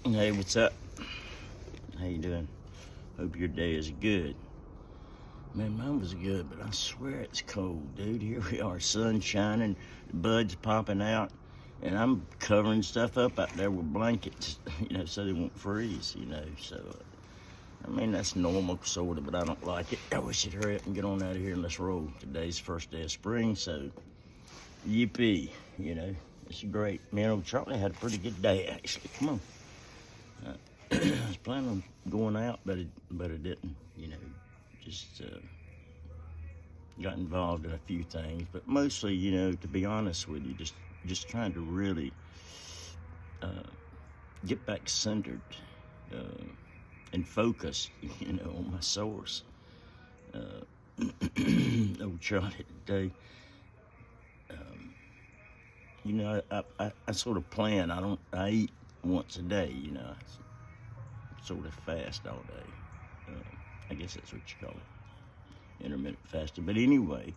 Hey, what's up? How you doing? Hope your day is good. Man, mine was good, but I swear it's cold, dude. Here we are, sun shining, the buds popping out, and I'm covering stuff up out there with blankets, so they won't freeze, So, I mean, that's normal, sort of, but I don't like it. I wish you'd hurry up and get on out of here and let's roll. Today's first day of spring, so yippee, It's great. Man, old Charlie had a pretty good day, actually. Come on. I was planning on going out, but it didn't. Just got involved in a few things, but mostly, to be honest with you, just trying to really get back centered and focused, on my source. Old Charlie today. I sort of plan. I eat once a day. Sort of fast all day. I guess that's what you call it, intermittent fasting. But anyway,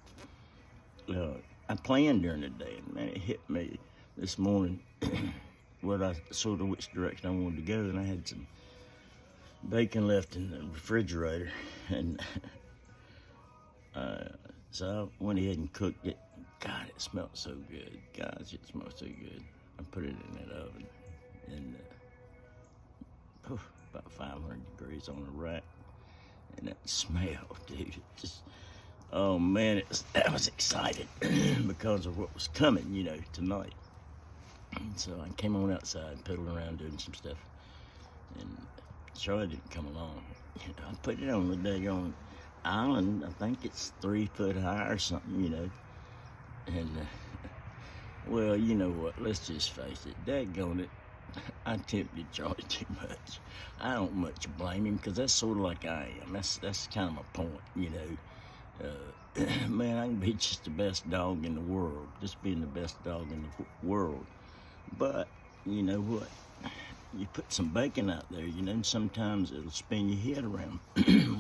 I planned during the day, and man, it hit me this morning which direction I wanted to go, and I had some bacon left in the refrigerator, and so I went ahead and cooked it. God, it smelled so good. Guys, it smelled so good. I put it in that oven, and about 500 degrees on the rack, and that smell, dude, it just, oh man, I was excited because of what was coming, tonight. And so I came on outside, piddled around doing some stuff, and Charlie didn't come along. I put it on the daggone island. I think it's 3 foot high or something, and well, you know what, let's just face it, daggone it, I tempted Charlie too much. I don't much blame him, because that's sort of like I am. That's kind of my point, man, I can be just the best dog in the world, just being the best dog in the world. But, you know what? You put some bacon out there, and sometimes it'll spin your head around,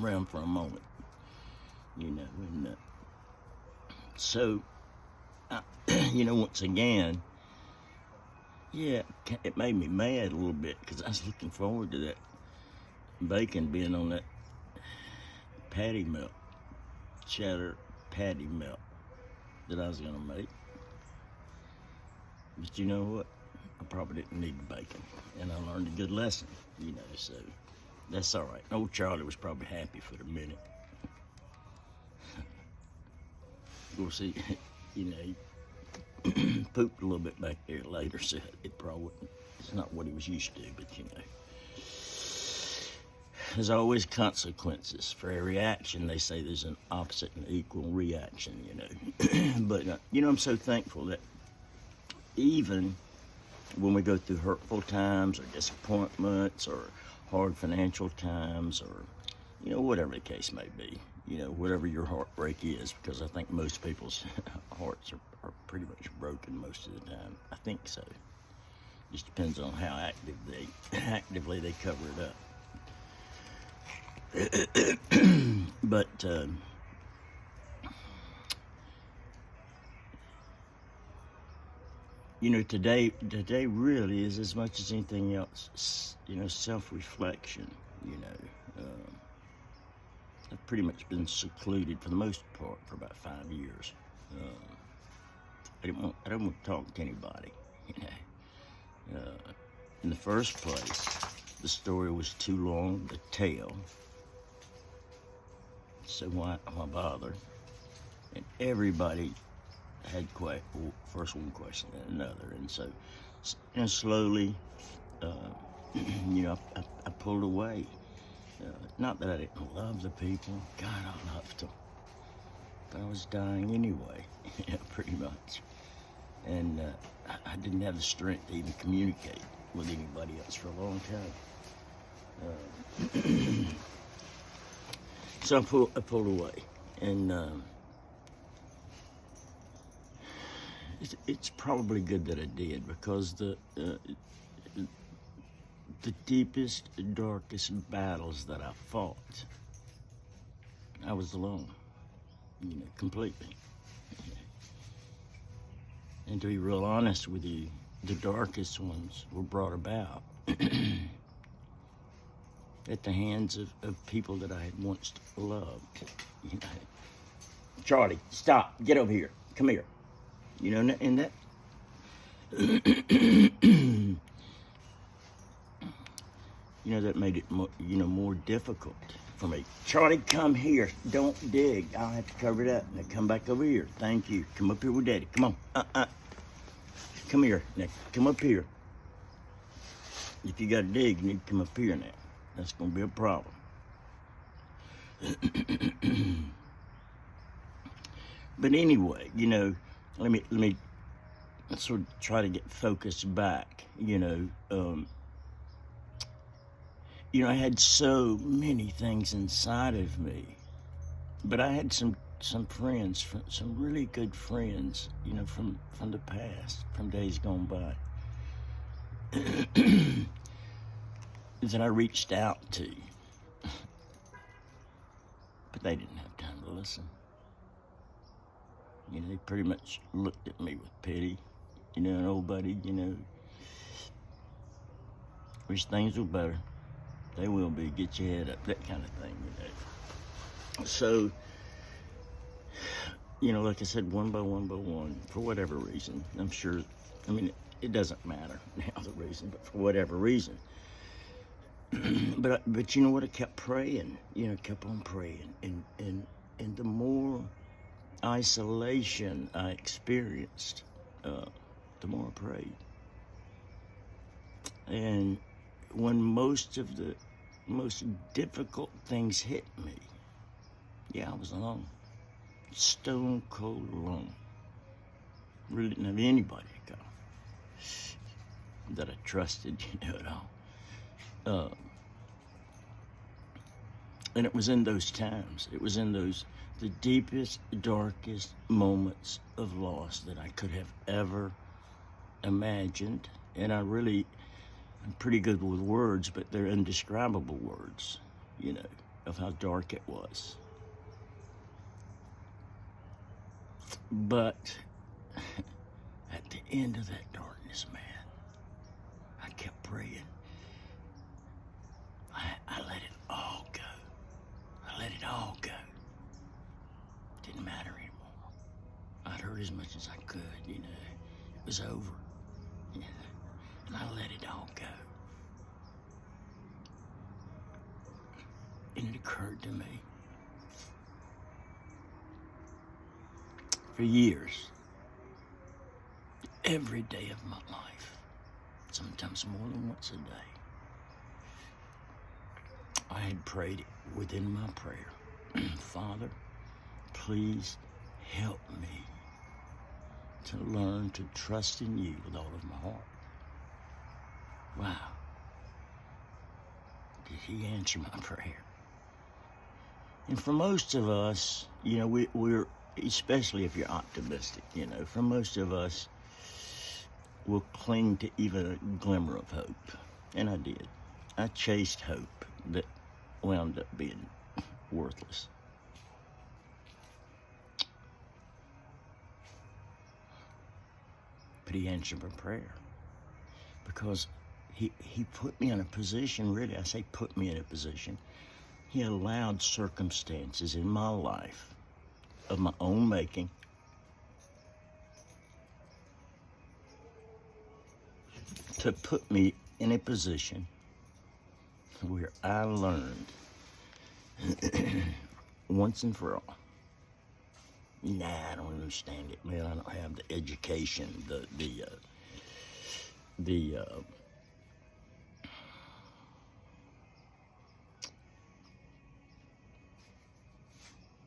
around for a moment, and so, once again, yeah, it made me mad a little bit, because I was looking forward to that bacon being on that patty melt, cheddar patty melt that I was going to make. But you know what? I probably didn't need the bacon, and I learned a good lesson, so that's all right. Old Charlie was probably happy for the minute. We'll see, he pooped a little bit back there later, so it probably, it's not what he was used to, but there's always consequences. For every action, they say there's an opposite and equal reaction, But, I'm so thankful that even when we go through hurtful times or disappointments or hard financial times or, whatever the case may be, whatever your heartbreak is, because I think most people's hearts are pretty much broken most of the time. I think so. Just depends on how actively they cover it up. But today really is, as much as anything else, self-reflection. I've pretty much been secluded for the most part for about 5 years. I don't want to talk to anybody. In the first place, the story was too long to tell, so why bother? And everybody had first one question and another, and so slowly, I pulled away. Not that I didn't love the people. God, I loved them, but I was dying anyway, pretty much, and I didn't have the strength to even communicate with anybody else for a long time. So I pulled away, and it's probably good that I did, because the deepest, darkest battles that I fought, I was alone, completely. And to be real honest with you, the darkest ones were brought about at the hands of people that I had once loved. You know, Charlie, stop, get over here, come here. You know, and that, you know, that made it more, more difficult for me. Charlie, come here, don't dig. I'll have to cover it up. Now come back over here. Thank you. Come up here with Daddy. Come on. Come here. Now come up here. If you got to dig, you need to come up here now. That's going to be a problem. But anyway, you know, let me sort of try to get focused back. I had so many things inside of me, but I had some friends, some really good friends, from the past, from days gone by, that I reached out to, but they didn't have time to listen. They pretty much looked at me with pity. An old buddy, wish things were better. They will be. Get your head up, that kind of thing, So, like I said, one by one, for whatever reason, I'm sure, it doesn't matter now the reason, but for whatever reason. but you know what? I kept praying, kept on praying. And the more isolation I experienced, the more I prayed. And when most of the most difficult things hit me, I was alone. Stone cold alone. Really didn't have anybody to go that I trusted, at all. And it was in those times, the deepest, darkest moments of loss that I could have ever imagined. And I'm pretty good with words, but they're indescribable words, of how dark it was. But at the end of that darkness, man, I kept praying. I let it all go. I let it all go. Didn't matter anymore. I'd hurt as much as I could, It was over. And I let it all go. And it occurred to me, for years, every day of my life, sometimes more than once a day, I had prayed within my prayer, Father, please help me to learn to trust in you with all of my heart. Wow. Did he answer my prayer? And for most of us, we're, especially if you're optimistic, for most of us, we'll cling to even a glimmer of hope. And I did. I chased hope that wound up being worthless. But he answered my prayer because he put me in a position, really, I say put me in a position. He allowed circumstances in my life of my own making to put me in a position where I learned once and for all. Nah, I don't understand it, man. I don't have the education,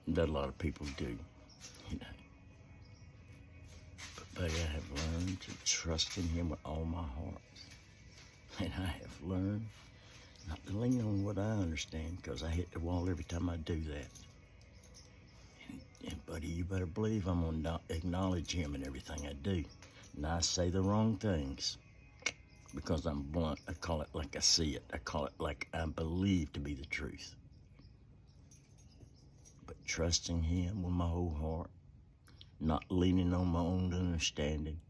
that a lot of people do, But buddy, I have learned to trust in him with all my heart. And I have learned not to lean on what I understand, because I hit the wall every time I do that. And buddy, you better believe I'm going to acknowledge him in everything I do. And I say the wrong things because I'm blunt. I call it like I see it. I call it like I believe to be the truth. But trusting him with my whole heart, not leaning on my own understanding,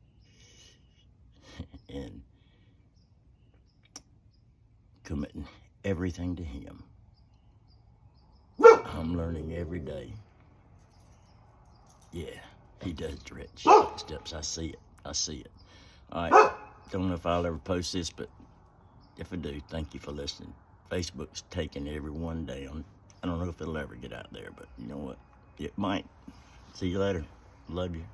and committing everything to him. I'm learning every day. Yeah, he does direct steps. I see it. I see it. All right. Don't know if I'll ever post this, but if I do, thank you for listening. Facebook's taking everyone down. I don't know if it'll ever get out there, but you know what? It might. See you later. Love you.